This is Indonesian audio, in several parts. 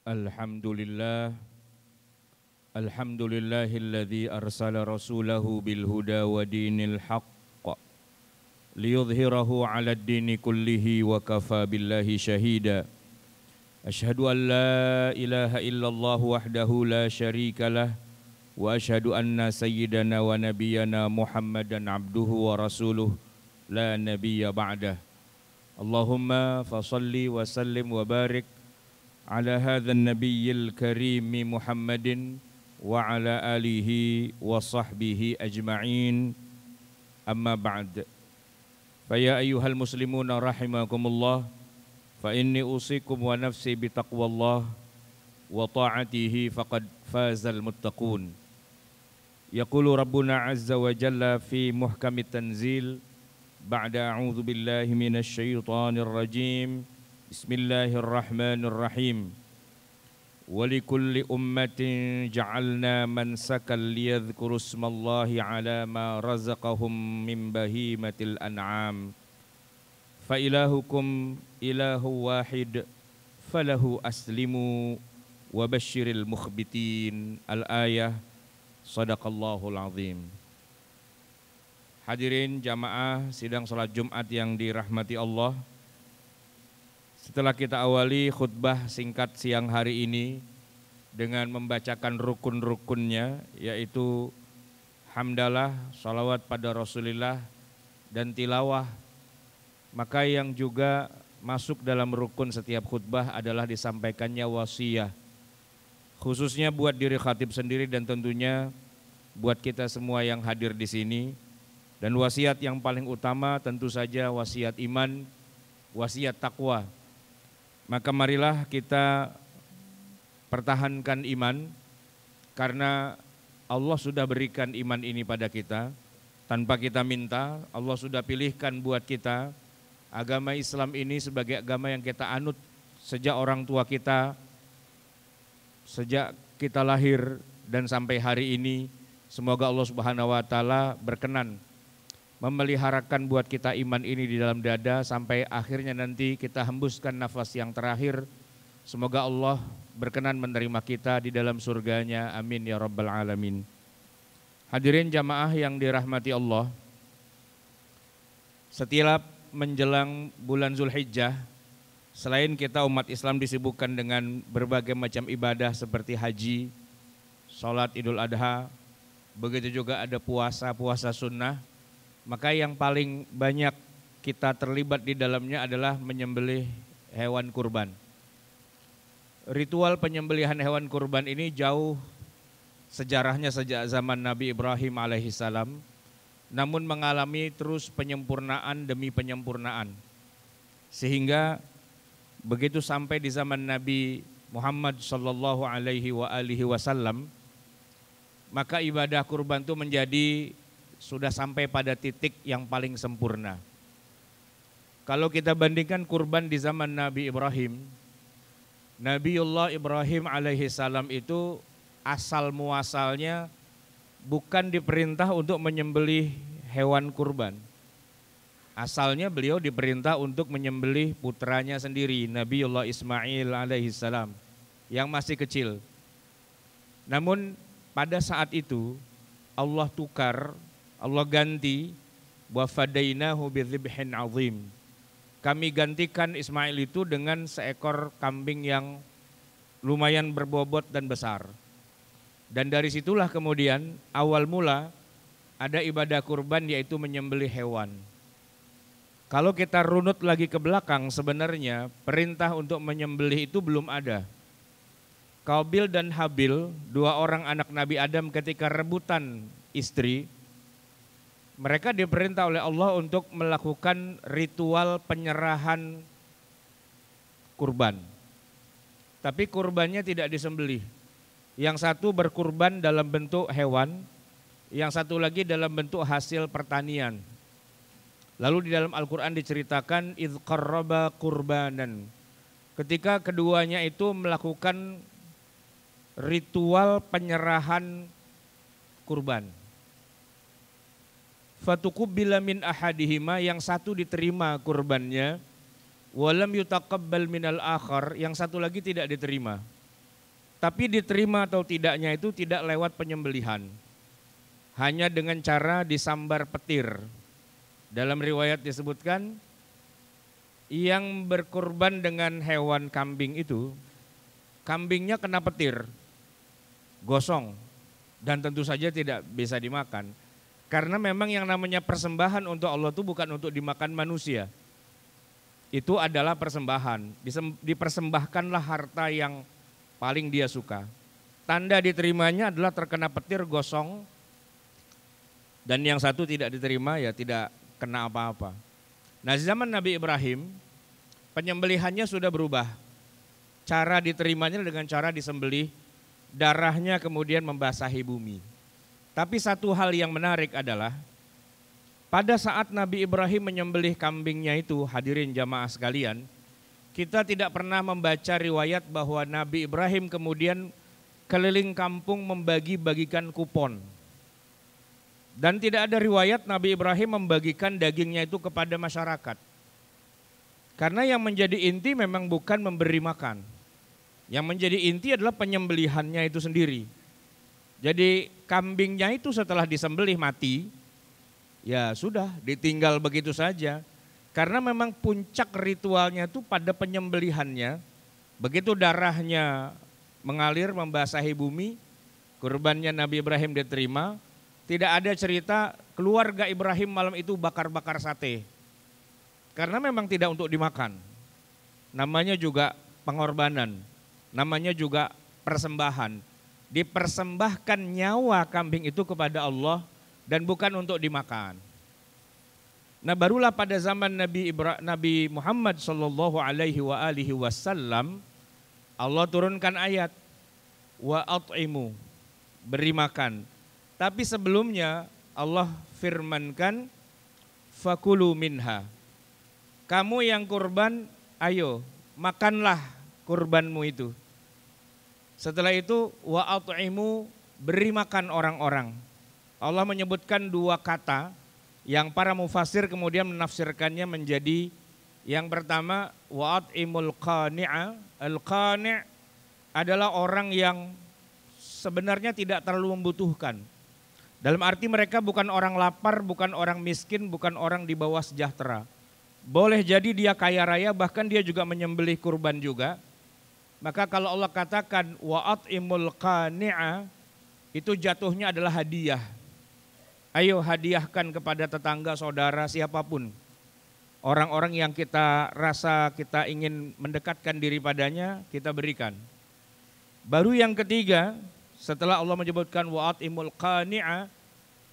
Alhamdulillah, alhamdulillahilladzi arsala rasulahu bil huda wa dinil haqq liyudhhirahu 'alad dini kullihi wa kafa billahi syahida. Asyhadu an la ilaha illallah wahdahu la syarikalah wa asyhadu anna sayyidana wa nabiyyana Muhammadan abduhu wa rasuluh la nabiyya ba'dah. Allahumma fasalli wa sallim wa barik ala hadzal nabiyil karim Muhammadin wa ala alihi wa sahbihi ajma'in. Amma ba'd. Fa ya ayyuhal muslimuna rahimakumullah, fa inni usikum wa nafsi bi taqwallah wa ta'atihi faqad fazal muttaqun. Yaqulu rabbuna azza wa jalla fi muhkamit tanzil ba'da a'udzu billahi minasy syaithanir rajim. Bismillahirrahmanirrahim. Walikulli ummatin ja'alna mansakan liyadhkuru ismallahi ala ma razaqahum min bahimatil an'am. Fa ilahukum ilahu wahid falahu aslimu wa basyiril mukhbitin. Al-ayah. Sadaqallahul azim. Hadirin jamaah sidang salat Jumat yang dirahmati Allah. Setelah kita awali khutbah singkat siang hari ini dengan membacakan rukun-rukunnya, yaitu hamdalah, salawat pada Rasulullah, dan tilawah, maka yang juga masuk dalam rukun setiap khutbah adalah disampaikannya wasiyah, khususnya buat diri khatib sendiri dan tentunya buat kita semua yang hadir di sini. Dan wasiat yang paling utama tentu saja wasiat iman, wasiat takwa. Maka marilah kita pertahankan iman, karena Allah sudah berikan iman ini pada kita tanpa kita minta. Allah sudah pilihkan buat kita agama Islam ini sebagai agama yang kita anut sejak orang tua kita, sejak kita lahir dan sampai hari ini. Semoga Allah Subhanahu wa taala berkenan memeliharakan buat kita iman ini di dalam dada sampai akhirnya nanti kita hembuskan nafas yang terakhir. Semoga Allah berkenan menerima kita di dalam surganya. Amin ya rabbal alamin. Hadirin jamaah yang dirahmati Allah, setiap menjelang bulan Zulhijjah, selain kita umat Islam disibukkan dengan berbagai macam ibadah seperti haji, sholat Idul Adha, begitu juga ada puasa sunnah, maka yang paling banyak kita terlibat di dalamnya adalah menyembelih hewan kurban. Ritual penyembelihan hewan kurban ini jauh sejarahnya sejak zaman Nabi Ibrahim alaihissalam, namun mengalami terus penyempurnaan demi penyempurnaan. Sehingga begitu sampai di zaman Nabi Muhammad sallallahu alaihi wasallam, maka ibadah kurban itu menjadi sudah sampai pada titik yang paling sempurna. Kalau kita bandingkan kurban di zaman Nabi Ibrahim, Nabiullah Ibrahim alaihissalam itu asal muasalnya bukan diperintah untuk menyembelih hewan kurban. Asalnya beliau diperintah untuk menyembelih putranya sendiri, Nabiullah Ismail alaihissalam, yang masih kecil. Namun pada saat itu Allah tukar, Allah ganti, wa fadainahu bidzibhin azim. Kami gantikan Ismail itu dengan seekor kambing yang lumayan berbobot dan besar. Dan dari situlah kemudian awal mula ada ibadah kurban, yaitu menyembelih hewan. Kalau kita runut lagi ke belakang, sebenarnya perintah untuk menyembelih itu belum ada. Qabil dan Habil, dua orang anak Nabi Adam, ketika rebutan istri, mereka diperintah oleh Allah untuk melakukan ritual penyerahan kurban. Tapi kurbannya tidak disembelih. Yang satu berkurban dalam bentuk hewan, yang satu lagi dalam bentuk hasil pertanian. Lalu di dalam Al-Quran diceritakan idz qarraba qurbanan. Ketika keduanya itu melakukan ritual penyerahan kurban. Fatuqubbila min ahadihima, yang satu diterima kurbannya, walam yutaqabbal minal akhar, yang satu lagi tidak diterima. Tapi diterima atau tidaknya itu tidak lewat penyembelihan. Hanya dengan cara disambar petir. Dalam riwayat disebutkan, yang berkurban dengan hewan kambing itu, kambingnya kena petir, gosong, dan tentu saja tidak bisa dimakan. Karena memang yang namanya persembahan untuk Allah itu bukan untuk dimakan manusia. Itu adalah persembahan, dipersembahkanlah harta yang paling dia suka. Tanda diterimanya adalah terkena petir, gosong, dan yang satu tidak diterima ya tidak kena apa-apa. Nah, zaman Nabi Ibrahim penyembelihannya sudah berubah. Cara diterimanya dengan cara disembelih, darahnya kemudian membasahi bumi. Tapi satu hal yang menarik adalah pada saat Nabi Ibrahim menyembelih kambingnya itu, hadirin jamaah sekalian, kita tidak pernah membaca riwayat bahwa Nabi Ibrahim kemudian keliling kampung membagi-bagikan kupon. Dan tidak ada riwayat Nabi Ibrahim membagikan dagingnya itu kepada masyarakat. Karena yang menjadi inti memang bukan memberi makan. Yang menjadi inti adalah penyembelihannya itu sendiri. Jadi kambingnya itu setelah disembelih mati, ya sudah ditinggal begitu saja. Karena memang puncak ritualnya itu pada penyembelihannya. Begitu darahnya mengalir membasahi bumi, kurbannya Nabi Ibrahim diterima. Tidak ada cerita keluarga Ibrahim malam itu bakar-bakar sate. Karena memang tidak untuk dimakan. Namanya juga pengorbanan, namanya juga persembahan. Dipersembahkan nyawa kambing itu kepada Allah dan bukan untuk dimakan. Nah, barulah pada zaman Nabi Muhammad sallallahu alaihi wasallam Allah turunkan ayat wa at'imu, beri makan. Tapi sebelumnya Allah firmankan fakulu minha. Kamu yang kurban, ayo makanlah kurbanmu itu. Setelah itu wa at'imu, beri makan orang-orang. Allah menyebutkan dua kata yang para mufasir kemudian menafsirkannya menjadi yang pertama wa at'imul qani'a. Al-qani' adalah orang yang sebenarnya tidak terlalu membutuhkan. Dalam arti mereka bukan orang lapar, bukan orang miskin, bukan orang di bawah sejahtera. Boleh jadi dia kaya raya, bahkan dia juga menyembelih kurban juga. Maka kalau Allah katakan wa at'imul qani'a, itu jatuhnya adalah hadiah. Ayo hadiahkan kepada tetangga, saudara, siapapun. Orang-orang yang kita rasa kita ingin mendekatkan diri padanya, kita berikan. Baru yang ketiga, setelah Allah menyebutkan wa at'imul qani'a,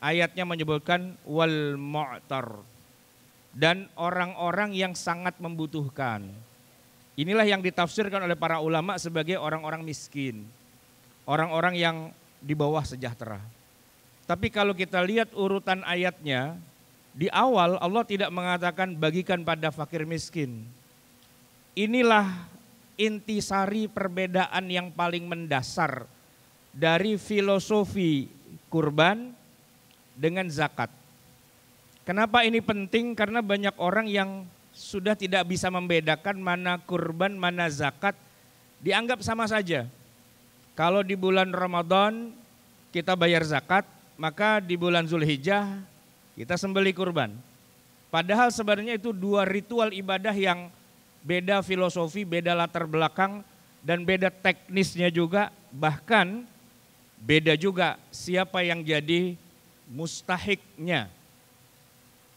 ayatnya menyebutkan wal mu'tar. Dan orang-orang yang sangat membutuhkan. Inilah yang ditafsirkan oleh para ulama sebagai orang-orang miskin. Orang-orang yang di bawah sejahtera. Tapi kalau kita lihat urutan ayatnya, di awal Allah tidak mengatakan bagikan pada fakir miskin. Inilah intisari perbedaan yang paling mendasar dari filosofi kurban dengan zakat. Kenapa ini penting? Karena banyak orang yang sudah tidak bisa membedakan mana kurban, mana zakat, dianggap sama saja. Kalau di bulan Ramadan kita bayar zakat, maka di bulan Zulhijjah kita sembelih kurban. Padahal sebenarnya itu dua ritual ibadah yang beda filosofi, beda latar belakang, dan beda teknisnya juga. Bahkan beda juga siapa yang jadi mustahiknya.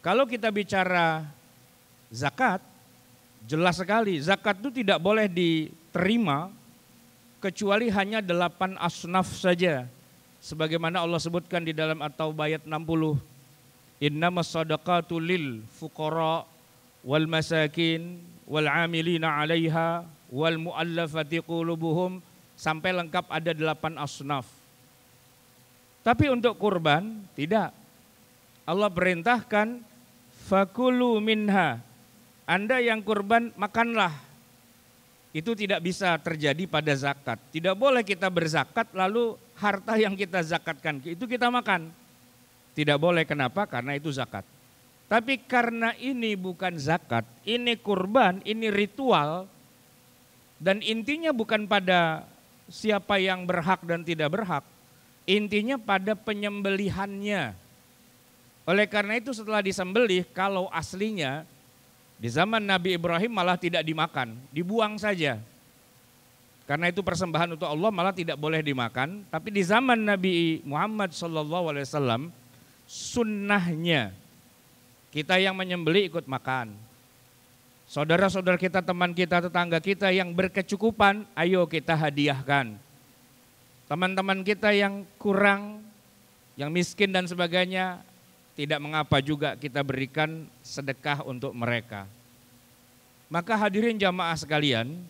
Kalau kita bicara zakat, jelas sekali zakat itu tidak boleh diterima kecuali hanya 8 asnaf saja. Sebagaimana Allah sebutkan di dalam At-Taubah ayat 60. Innamas shadaqatu lil fuqara wal masakin wal amilina 'alaiha wal muallafati qulubuhum, sampai lengkap ada 8 asnaf. Tapi untuk kurban tidak. Allah perintahkan fakulu minha. Anda yang kurban makanlah. Itu tidak bisa terjadi pada zakat. Tidak boleh kita berzakat lalu harta yang kita zakatkan itu kita makan. Tidak boleh, kenapa? Karena itu zakat. Tapi karena ini bukan zakat, ini kurban, ini ritual, dan intinya bukan pada siapa yang berhak dan tidak berhak. Intinya pada penyembelihannya. Oleh karena itu setelah disembelih, kalau aslinya di zaman Nabi Ibrahim malah tidak dimakan, dibuang saja. Karena itu persembahan untuk Allah malah tidak boleh dimakan. Tapi di zaman Nabi Muhammad SAW, sunnahnya kita yang menyembelih ikut makan. Saudara-saudara kita, teman kita, tetangga kita yang berkecukupan, ayo kita hadiahkan. Teman-teman kita yang kurang, yang miskin dan sebagainya, tidak mengapa juga kita berikan sedekah untuk mereka. Maka hadirin jamaah sekalian,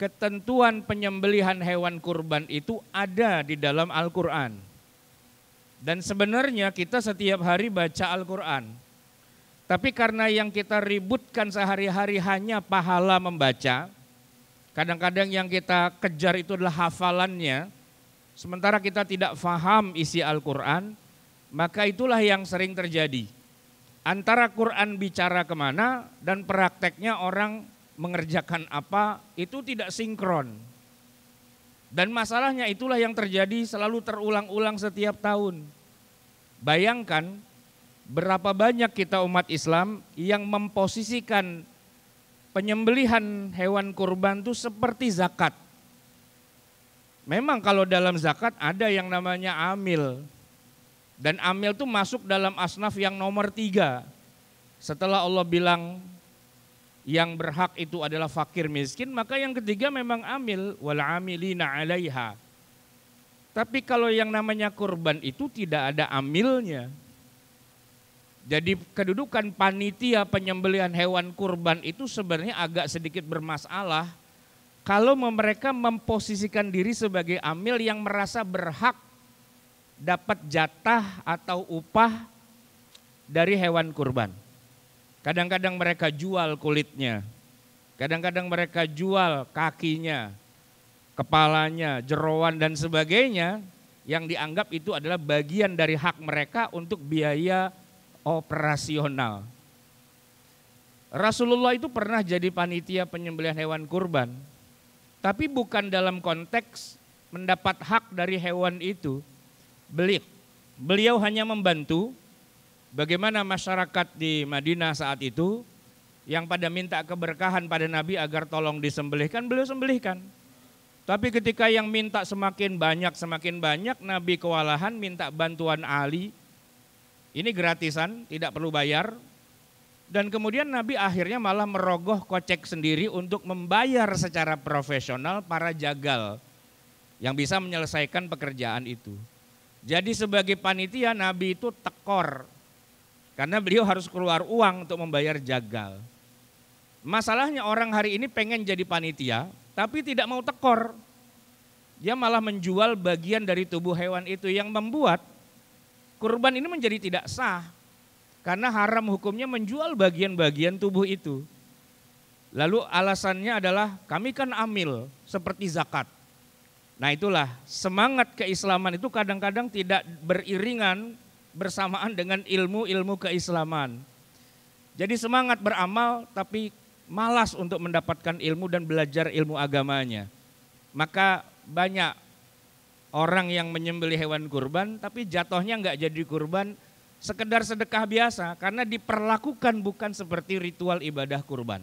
ketentuan penyembelihan hewan kurban itu ada di dalam Al-Quran. Dan sebenarnya kita setiap hari baca Al-Quran. Tapi karena yang kita ributkan sehari-hari hanya pahala membaca, kadang-kadang yang kita kejar itu adalah hafalannya, sementara kita tidak faham isi Al-Quran, maka itulah yang sering terjadi. Antara Quran bicara kemana dan prakteknya orang mengerjakan apa itu tidak sinkron. Dan masalahnya itulah yang terjadi selalu terulang-ulang setiap tahun. Bayangkan berapa banyak kita umat Islam yang memposisikan penyembelihan hewan kurban itu seperti zakat. Memang kalau dalam zakat ada yang namanya amil. Dan amil itu masuk dalam asnaf yang nomor 3. Setelah Allah bilang yang berhak itu adalah fakir miskin, maka yang ketiga memang amil, wal amilina 'alaiha. Tapi kalau yang namanya kurban itu tidak ada amilnya. Jadi kedudukan panitia penyembelihan hewan kurban itu sebenarnya agak sedikit bermasalah kalau mereka memposisikan diri sebagai amil yang merasa berhak dapat jatah atau upah dari hewan kurban. Kadang-kadang mereka jual kulitnya, kadang-kadang mereka jual kakinya, kepalanya, jeroan dan sebagainya yang dianggap itu adalah bagian dari hak mereka untuk biaya operasional. Rasulullah itu pernah jadi panitia penyembelihan hewan kurban, tapi bukan dalam konteks mendapat hak dari hewan itu. Beliau hanya membantu bagaimana masyarakat di Madinah saat itu yang pada minta keberkahan pada Nabi agar tolong disembelihkan, beliau sembelihkan. Tapi ketika yang minta semakin banyak, Nabi kewalahan minta bantuan ahli. Ini gratisan, tidak perlu bayar. Dan kemudian Nabi akhirnya malah merogoh kocek sendiri untuk membayar secara profesional para jagal yang bisa menyelesaikan pekerjaan itu. Jadi sebagai panitia Nabi itu tekor, karena beliau harus keluar uang untuk membayar jagal. Masalahnya orang hari ini pengen jadi panitia, tapi tidak mau tekor. Dia malah menjual bagian dari tubuh hewan itu yang membuat kurban ini menjadi tidak sah. Karena haram hukumnya menjual bagian-bagian tubuh itu. Lalu alasannya adalah kami kan amil seperti zakat. Nah itulah semangat keislaman itu kadang-kadang tidak beriringan bersamaan dengan ilmu-ilmu keislaman. Jadi semangat beramal tapi malas untuk mendapatkan ilmu dan belajar ilmu agamanya. Maka banyak orang yang menyembelih hewan kurban tapi jatuhnya enggak jadi kurban, sekedar sedekah biasa karena diperlakukan bukan seperti ritual ibadah kurban.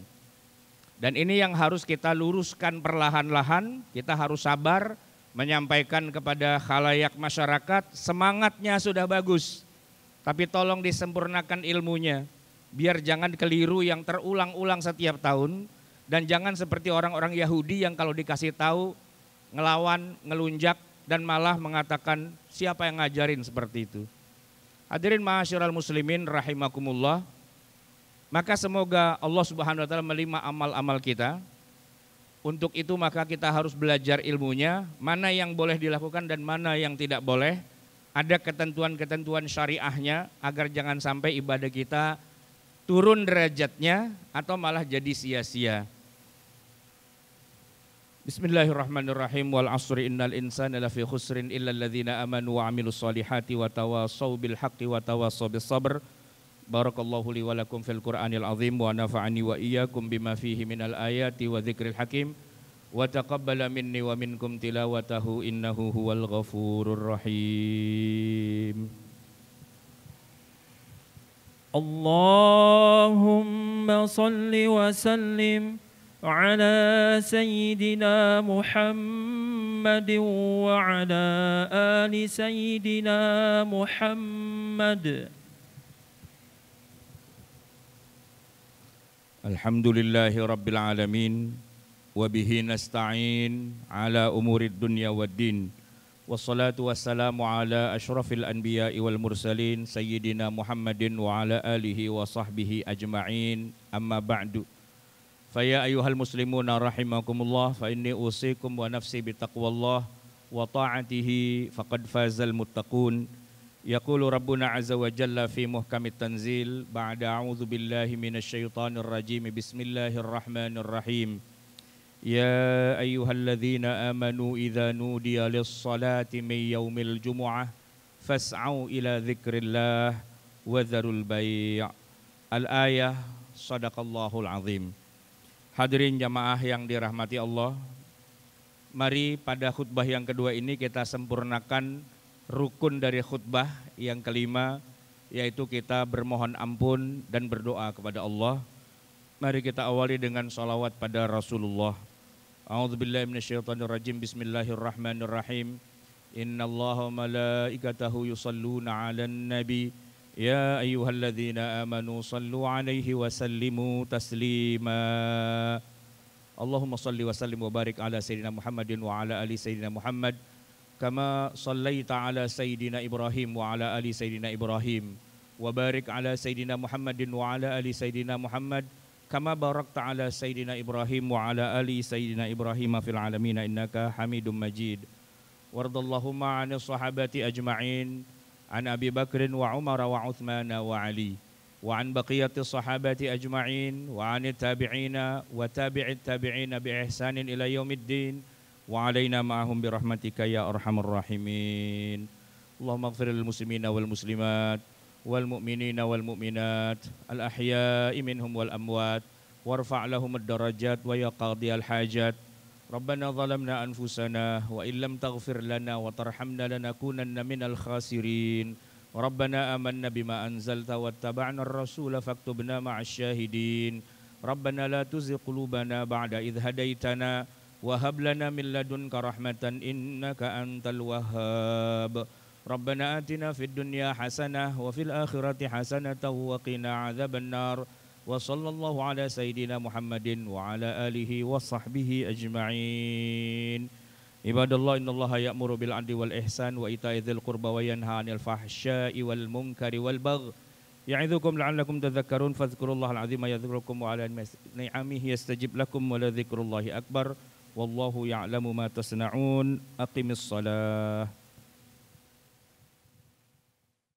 Dan ini yang harus kita luruskan perlahan-lahan, kita harus sabar menyampaikan kepada khalayak masyarakat, semangatnya sudah bagus, tapi tolong disempurnakan ilmunya, biar jangan keliru yang terulang-ulang setiap tahun, dan jangan seperti orang-orang Yahudi yang kalau dikasih tahu ngelawan, ngelunjak, dan malah mengatakan siapa yang ngajarin seperti itu. Hadirin ma'asyiral muslimin rahimakumullah, maka semoga Allah Subhanahu wa taala menerima amal-amal kita. Untuk itu maka kita harus belajar ilmunya, mana yang boleh dilakukan dan mana yang tidak boleh. Ada ketentuan-ketentuan syariahnya agar jangan sampai ibadah kita turun derajatnya atau malah jadi sia-sia. Bismillahirrahmanirrahim. Wal 'ashri innal insana lafi khusrin illa alladzina amanu wa 'amilus solihati wa tawassaw bil haqqi wa tawassaw bis sabr. Barakallahu li wa lakum fil Qur'anil azim wa nafa'ani wa iyyakum bima fihi minal ayati wa dzikril hakim. وتقبل مني ومنكم تلاوته إنه هو الغفور الرحيم. اللهم صل وسلم على سيدنا محمد وعلى آل سيدنا محمد. الحمد لله رب العالمين وبه نستعين على أمور الدنيا والدين والصلاة والسلام على أشرف الأنبياء والمرسلين سيدنا محمد وعلى آله وصحبه أجمعين أما بعد فيا أيها المسلمون رحمكم الله فإني أوصيكم ونفسي بتقوى الله وطاعته فقد فاز المتقون. يقول ربنا عز وجل في محكم التنزيل بعد أعوذ بالله من الشيطان الرجيم بسم الله الرحمن الرحيم يا أيها الذين آمنوا إذا نودي للصلاة من يوم الجمعة فاسعوا إلى ذكر الله وذروا البيع. Al-ayah Sadaqallahul Azim. Hadirin jamaah yang dirahmati Allah, mari pada khutbah yang kedua ini kita sempurnakan rukun dari khutbah yang kelima, yaitu kita bermohon ampun dan berdoa kepada Allah. Mari kita awali dengan salawat pada Rasulullah. A'udzubillahi minasyaitonirrajim. Bismillahirrahmanirrahim. Innallaha wa malaikatahu yusalluna 'alan nabi ya ayyuhalladzina amanu sallu 'alaihi wa sallimu taslima. Allahumma salli wa sallim wa barik ala sayyidina Muhammadin wa ala ali sayyidina Muhammad kama sallaita ala sayyidina Ibrahim wa ala ali sayyidina Ibrahim wa barik ala sayyidina Muhammadin wa ala ali sayyidina Muhammad kama barakta ala sayyidina Ibrahim wa ala ali sayyidina Ibrahim fil alamin innaka Hamidum Majid. Wardallahumma 'anil sahabati ajma'in an Abi Bakrin wa Umar wa Uthman wa Ali wa an baqiyati sahabati ajma'in wa 'anit tabi'ina wa tabi'it tabi'ina bi ihsanin ila yaumiddin wa 'alaina ma'ahum bi rahmatika ya arhamar rahimin. Allahumma ighfir lil muslimina wal muslimat والمؤمنين والمؤمنات الأحياء منهم والأموات وارفع لهم الدرجات ويا قاضي الحاجات. ربنا ظلمنا أنفسنا وإن لم تغفر لنا وترحمنا لنكونن من الخاسرين. ربنا آمنا بما أنزلت واتبعنا الرسول فاكتبنا مع الشاهدين. ربنا لا تزغ قلوبنا بعد إذ هديتنا وهب لنا من لدنك رحمة إنك أنت الوهاب. ربنا آتنا في الدنيا حسنة وفي الآخرة حسنة وقنا عذاب النار. وصلى الله على سيدنا محمد وعلى آله وصحبه أجمعين. عباد الله إن الله يأمر بالعدل والإحسان وإيتاء ذي القربى وينهى عن الفحشاء والمنكر والبغي يعظكم لعلكم تذكرون فاذكروا الله العظيم يذكركم وعلى نعمه يستجب لكم ولذكر الله أكبر والله يعلم ما تصنعون. أقم الصلاة.